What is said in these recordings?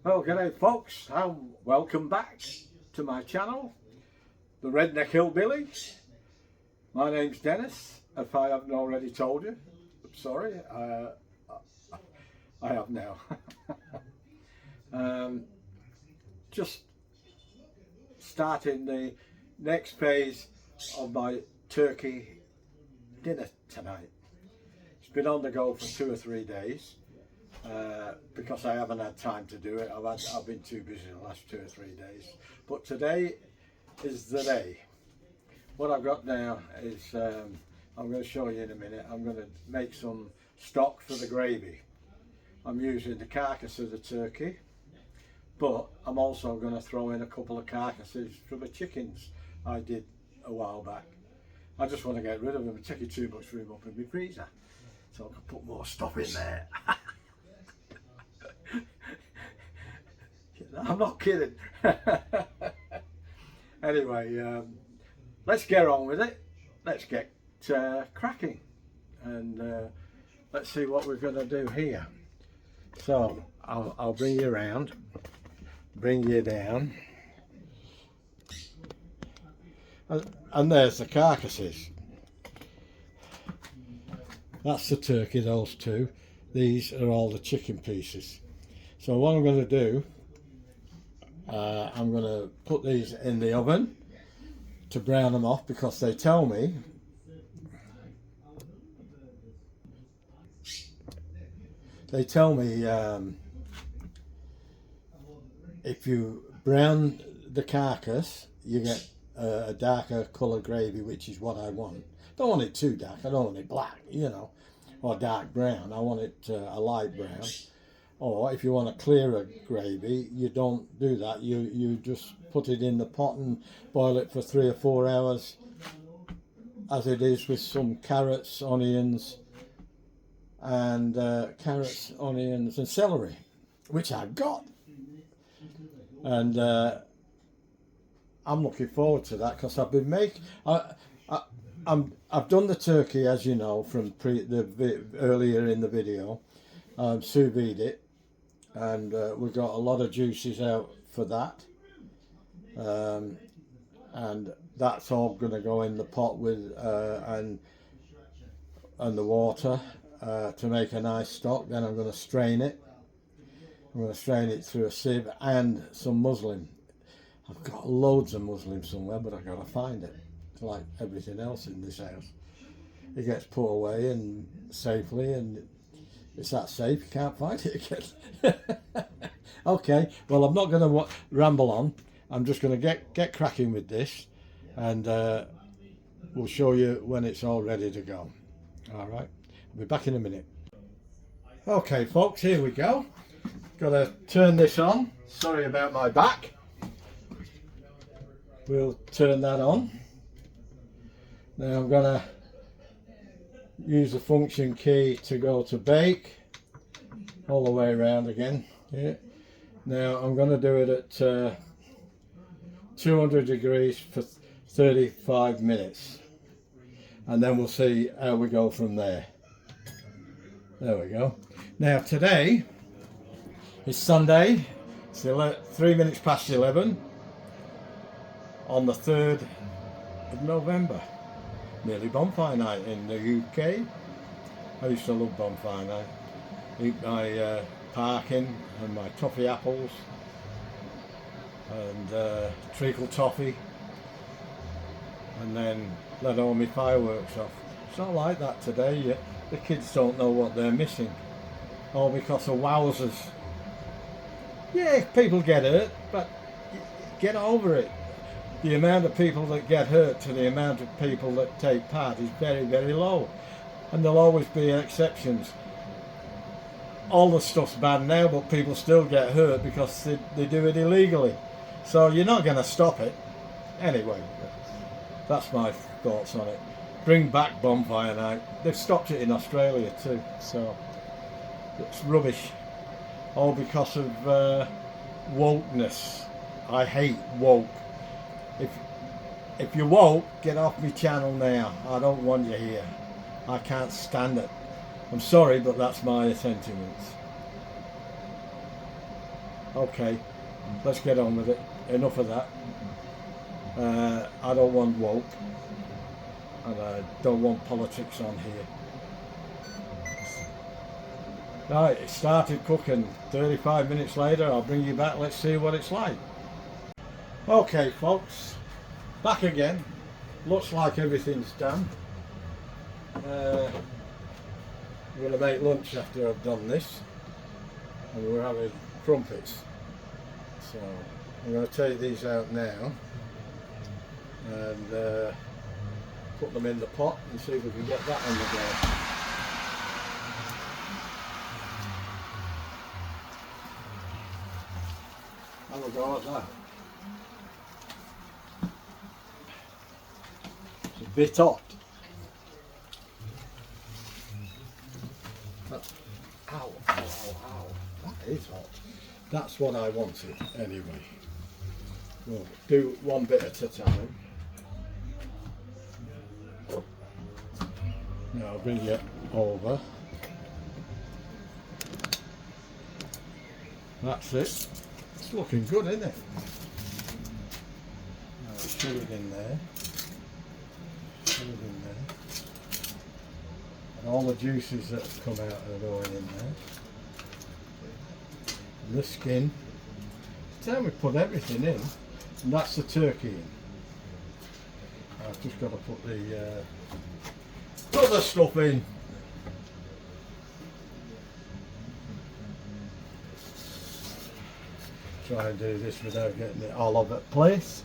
Well, g'day folks, and welcome back to my channel, The Redneck Hillbilly. My name's Dennis, if I haven't already told you. I'm sorry, I have now. Just starting the next phase of my turkey dinner tonight. It's been on the go for 2 or 3 days. Because I haven't had time to do it. I've been too busy the last 2 or 3 days. But today is the day. What I've got now is, I'm going to show you in a minute, I'm going to make some stock for the gravy. I'm using the carcass of the turkey, but I'm also going to throw in a couple of carcasses from the chickens I did a while back. I just want to get rid of them. It's taking too much room up in my freezer, so I can put more stuff in there. I'm not kidding. Anyway, let's get on with it. Let's get cracking, and let's see what we're going to do here. So I'll bring you around, bring you down, and there's the carcasses. That's the turkey, those two. These are all the chicken pieces. So what I'm going to do, I'm going to put these in the oven to brown them off, because they tell me if you brown the carcass you get a darker colour gravy, which is what I want. Don't want it too dark, I don't want it black, or dark brown. I want it a light brown. Or if you want a clearer gravy, you don't do that. You just put it in the pot and boil it for 3 or 4 hours, as it is, with some carrots, onions, and celery, which I've got. And I'm looking forward to that, because I've been making. I've done the turkey, as you know from earlier in the video. Sous vide it, and we got a lot of juices out for that, and that's all going to go in the pot with and the water to make a nice stock. Then I'm going to strain it. I'm going to strain it through a sieve and some muslin. I've got loads of muslin somewhere, but I've got to find it. It's like everything else in this house. It gets put away and safely, and it's that safe, you can't find it again. Okay, well, I'm not going to ramble on. I'm just going to get cracking with this, and we'll show you when it's all ready to go. All right, I'll be back in a minute. Okay, folks, here we go. Got to turn this on. Sorry about my back. We'll turn that on. Now I'm going to use the function key to go to bake, all the way around again. Yeah. Now I'm going to do it at 200 degrees for 35 minutes, and then we'll see how we go from there. There we go. Now today is Sunday. It's 3 minutes past 11 on the 3rd of November. Nearly bonfire night in the UK. I used to love bonfire night. Eat my parkin and my toffee apples and treacle toffee, and then let all my fireworks off. It's not like that today. The kids don't know what they're missing, all because of wowzers. Yeah, people get hurt, but get over it. The amount of people that get hurt to the amount of people that take part is very, very low. And there'll always be exceptions. All the stuff's bad now, but people still get hurt because they do it illegally. So you're not going to stop it. Anyway, that's my thoughts on it. Bring back bonfire night. They've stopped it in Australia too, so it's rubbish. All because of wokeness. I hate woke. If you're woke, get off my channel now. I don't want you here. I can't stand it. I'm sorry, but that's my sentiments. Okay, let's get on with it. Enough of that. I don't want woke, and I don't want politics on here. Right, it started cooking. 35 minutes later, I'll bring you back. Let's see what it's like. Okay, folks, back again. Looks like everything's done. I'm going to make lunch after I've done this, and we're having crumpets. So I'm going to take these out now and put them in the pot and see if we can get that on the go. Have a go at that. It's a bit hot. Ow, ow, ow, ow. That is hot. That's what I wanted anyway. We'll do one bit at a time. Now I'll bring it over. That's it. It's looking good, isn't it? Now I'll shove it in there. Shove it in there. And all the juices that have come out are going in there. And the skin. Then we put everything in, and that's the turkey in. I've just got to put the other stuff in. Try and do this without getting it all over the place.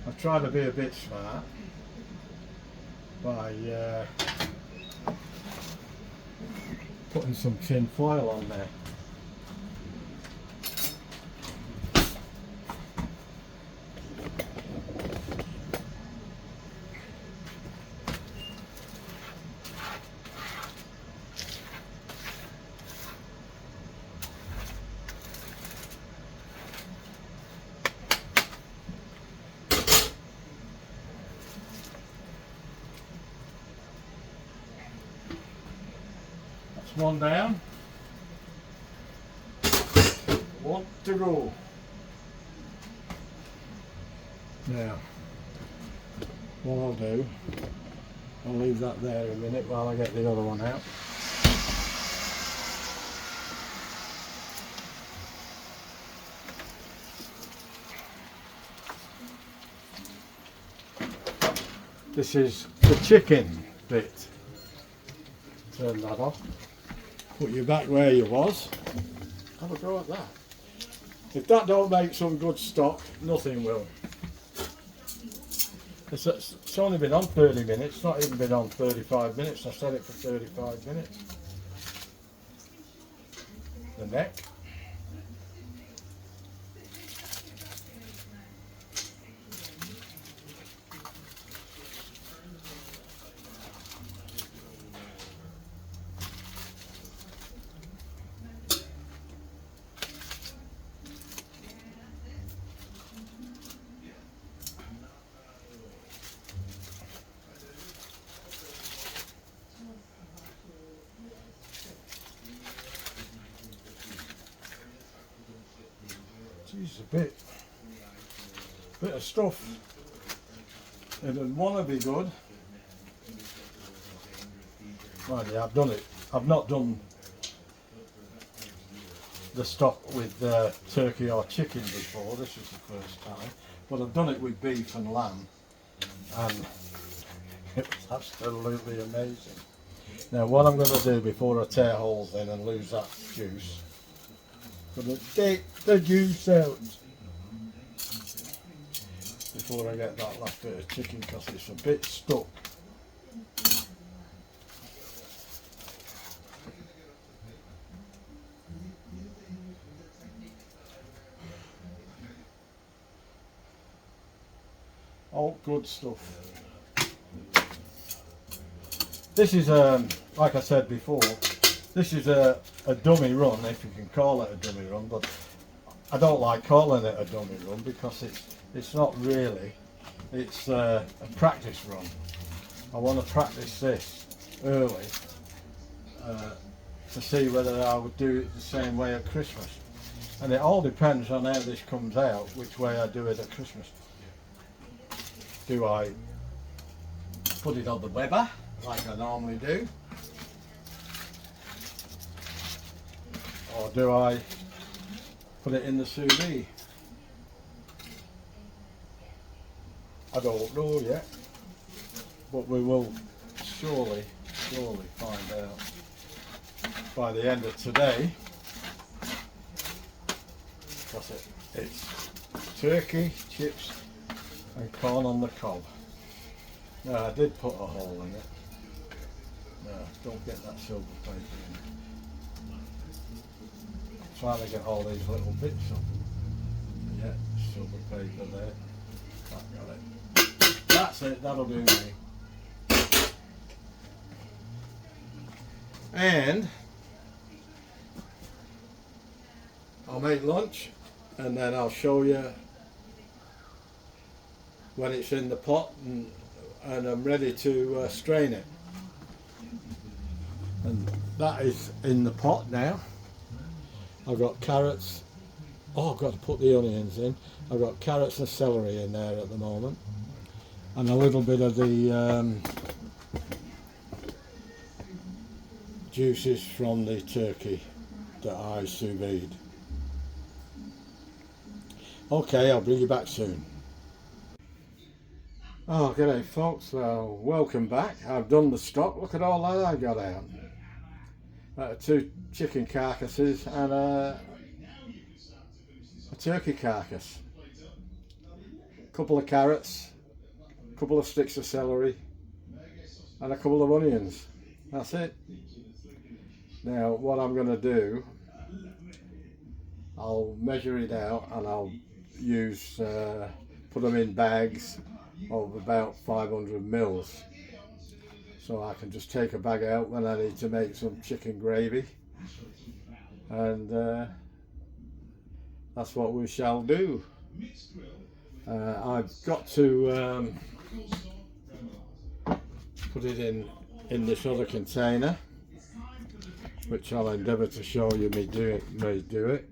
I've tried to be a bit smart by putting some tin foil on there. One down, one to go. Now, what I'll do, I'll leave that there a minute while I get the other one out. This is the chicken bit. Turn that off. Put you back where you was. Have a go at that. If that don't make some good stock, nothing will. It's only been on 30 minutes, not even been on 35 minutes. I set it for 35 minutes. The neck. Geez, a bit of stuff. It'd want to be good. Well, yeah, I've done it. I've not done the stock with turkey or chicken before. This is the first time, but I've done it with beef and lamb, and it was absolutely amazing. Now, what I'm going to do before I tear holes in and lose that juice, I'm going to take the juice out before I get that last bit of chicken because it's a bit stuck. All good stuff. This is like I said before, this is a dummy run, if you can call it a dummy run, but I don't like calling it a dummy run because it's not really. It's a practice run. I want to practice this early to see whether I would do it the same way at Christmas. And it all depends on how this comes out, which way I do it at Christmas. Do I put it on the Weber like I normally do? Or do I put it in the sous vide? I don't know yet, but we will surely find out by the end of today. Because it's turkey, chips and corn on the cob. Now I did put a hole in it. No, don't get that silver paper in. I'm trying to get all these little bits up. Yeah, silver paper there. I've got it. That's it, that'll do me. And I'll make lunch and then I'll show you when it's in the pot and I'm ready to strain it. And that is in the pot now. I've got carrots. Oh, I've got to put the onions in. I've got carrots and celery in there at the moment, and a little bit of the juices from the turkey that I sous vide. Okay, I'll bring you back soon. Oh, g'day folks, welcome back. I've done the stock. Look at all that I got out. 2 chicken carcasses and a turkey carcass. A couple of carrots, a couple of sticks of celery and a couple of onions. That's it. Now what I'm going to do, I'll measure it out and I'll use, put them in bags of about 500 mils, so I can just take a bag out when I need to make some chicken gravy, and that's what we shall do. I've got to put it in this other container, which I'll endeavour to show you me do it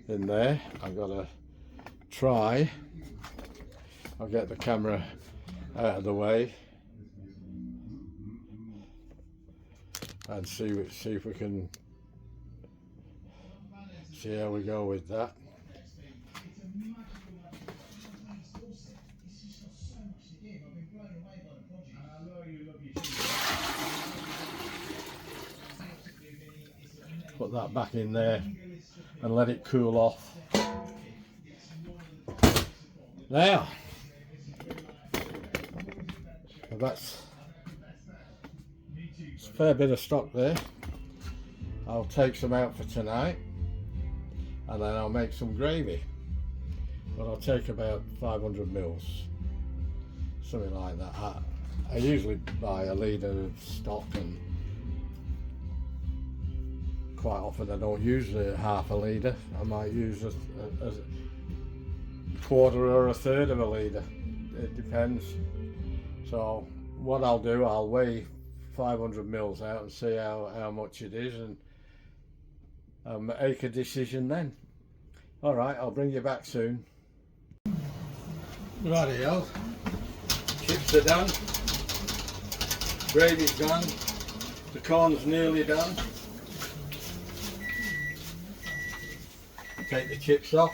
in there. I've got to try. I'll get the camera out of the way and see if we can see how we go with that. Put that back in there and let it cool off. Now, that's a fair bit of stock there. I'll take some out for tonight and then I'll make some gravy, but I'll take about 500 mils, something like that. I usually buy a litre of stock, and quite often I don't use half a litre. I might use a quarter or a third of a litre, it depends. So what I'll do, I'll weigh 500 mils out and see how much it is, and make a decision then. Alright, I'll bring you back soon. Rightio, chips are done, gravy's done, the corn's nearly done. Take the chips off.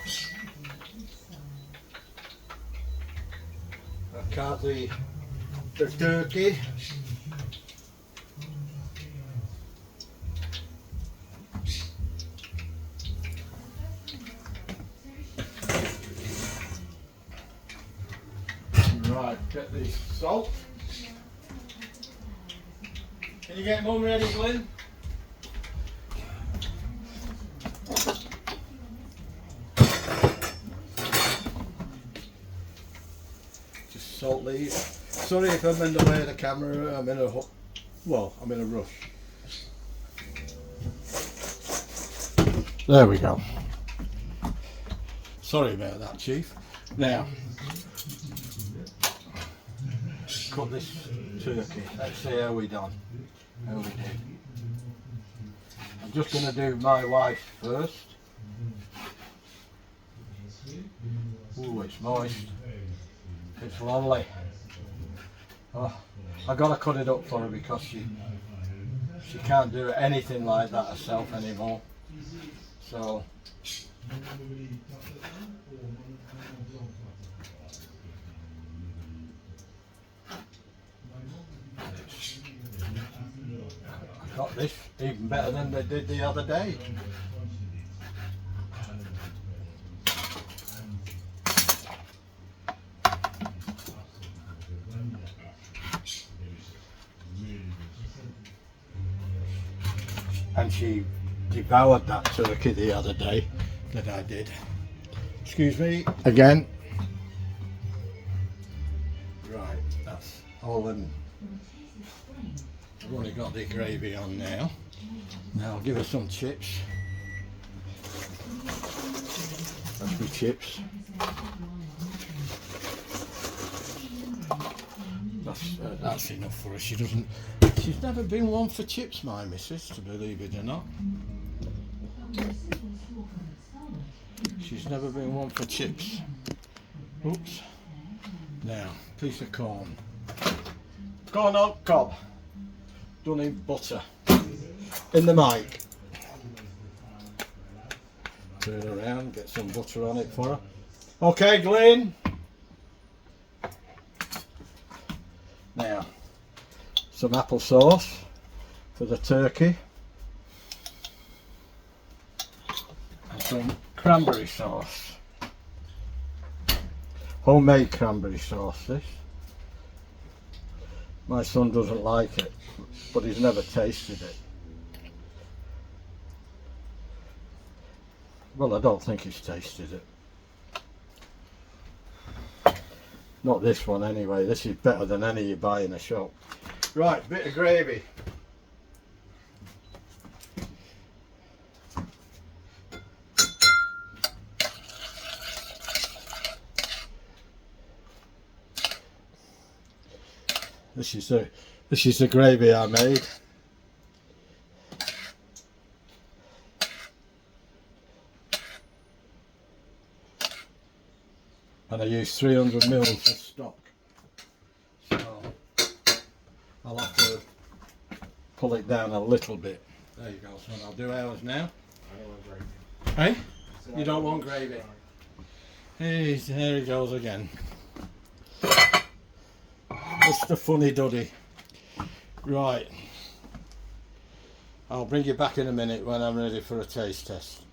I've cut the turkey. Right, get the salt. Can you get Mum ready, Glenn? Just salt these. Sorry if I'm in the way of the camera, I'm in a rush. There we go. Sorry about that, Chief. Now, cut this turkey. Let's see how we done. How we did. I'm just going to do my wife first. Ooh, it's moist. It's lovely. Oh, I got to cut it up for her because she can't do anything like that herself anymore. So I got this even better than they did the other day. And she devoured that turkey the other day that I did. Excuse me again. Right, that's all in. I've only got the gravy on now. Now I'll give her some chips. That's my chips. That's enough for her. She's never been one for chips, my missus, to believe it or not. She's never been one for chips. Oops. Now, piece of corn. Corn on cob. Done in butter. In the mic. Turn around, get some butter on it for her. Okay, Glenn. Now, some applesauce for the turkey. And some cranberry sauce. Homemade cranberry sauce, this. My son doesn't like it, but he's never tasted it. Well, I don't think he's tasted it. Not this one anyway. This is better than any you buy in a shop. Right, bit of gravy. This is the gravy I made. And I used 300 mils of stock. So I'll have to pull it down a little bit. There you go, son. I'll do ours now. I don't want gravy. Hey? You don't want gravy? Hey, there he goes again. Mr. Funny Duddy. Right. I'll bring you back in a minute when I'm ready for a taste test.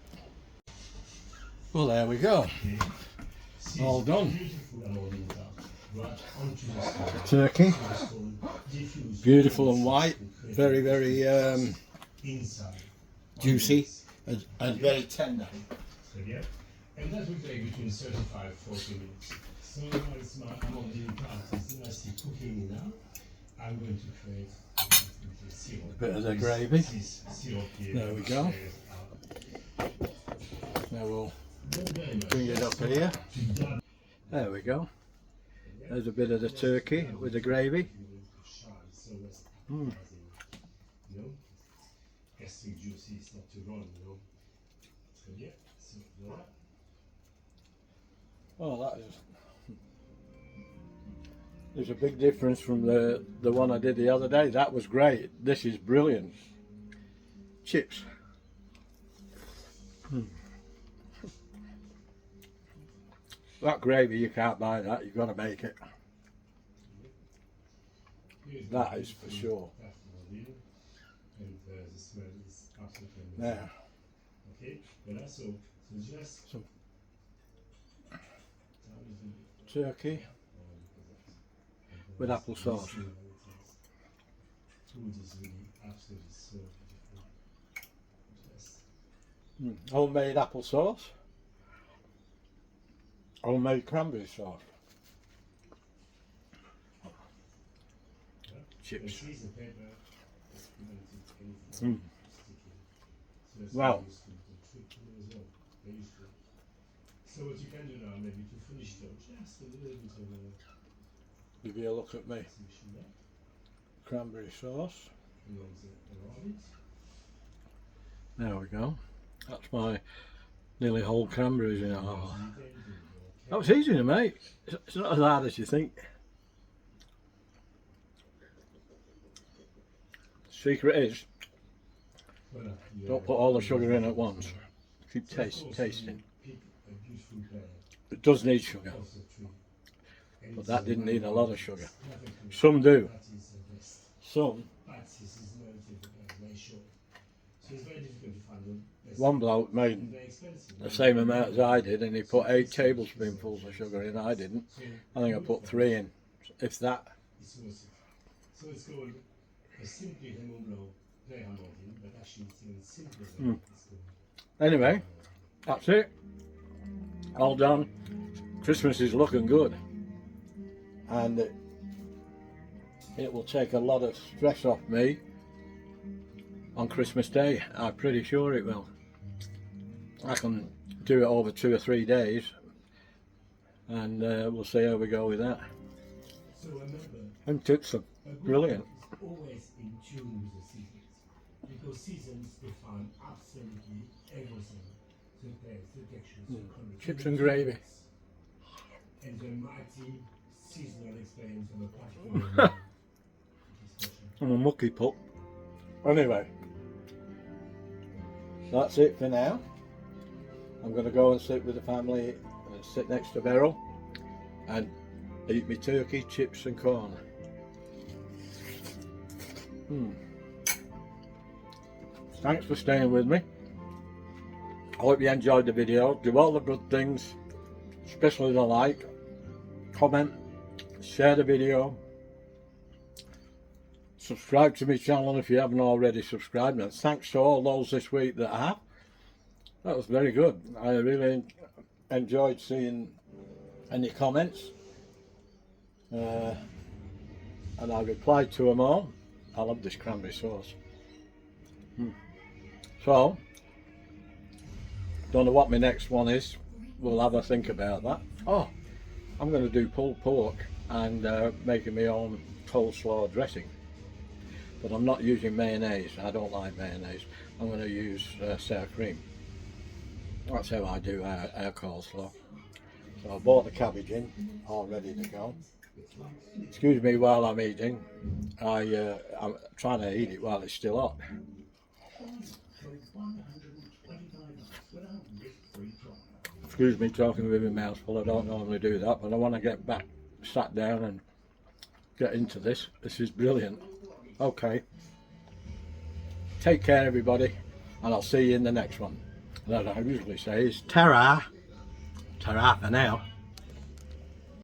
Well, there we go. All done. Turkey. Beautiful and white. Very, very juicy and very tender. And that will take between 35 and 40 minutes. So I'm on the practice. I see cooking now. I'm going to create a bit of the gravy. There we go. Now we'll bring it up here. There we go. There's a bit of the turkey with the gravy. Oh, that is. There's a big difference from the one I did the other day. That was great. This is brilliant. Chips. That gravy, you can't buy that. You've got to make it. That is for sure. Now, some turkey with applesauce. Homemade applesauce. Homemade cranberry sauce. Chips. Wow. So what you can do now, maybe to finish though, just a little bit of Give you a look at me. cranberry sauce. around it. There we go. That's my nearly whole cranberries in it. Oh, that was easy to make. It's not as hard as you think. Secret is, don't put all the sugar in at once. Keep tasting. It does need sugar, but that didn't need a lot of sugar. Some do. Some. One bloke made the same amount as I did, and he put 8 tablespoonfuls of sugar in. I didn't. I think I put 3 in, if that. So it's called a simply hemoglobin, but actually it's even simpler than Anyway, that's it. All done. Christmas is looking good, and it will take a lot of stress off me on Christmas Day. I'm pretty sure it will. I can do it over 2 or 3 days, and we'll see how we go with that. So remember, And tips are brilliant. Always in tune with the seasons, because seasons define absolutely everything: the taste, the textures, the colors, Chips and gravy. and the mighty seasonal experience of a particular I'm a mucky pup. Anyway, that's it for now. I'm going to go and sit with the family and sit next to Beryl and eat my turkey, chips and corn. Thanks for staying with me. I hope you enjoyed the video. Do all the good things, especially the like, comment, share the video, subscribe to my channel if you haven't already subscribed, and thanks to all those this week that have. That was very good. I really enjoyed seeing any comments, and I replied to them all. I love this cranberry sauce. So, don't know what my next one is. We'll have a think about that. Oh, I'm going to do pulled pork and making my own coleslaw dressing. But I'm not using mayonnaise. I don't like mayonnaise. I'm going to use sour cream. That's how I do our coleslaw. So I bought the cabbage in, all ready to go. Excuse me while I'm eating. I'm trying to eat it while it's still hot. Excuse me talking with my mouth full. I don't normally do that, but I want to get back, sat down and get into this. This is brilliant. Okay. Take care everybody, and I'll see you in the next one. That I usually say is ta-ra. Ta-ra for now.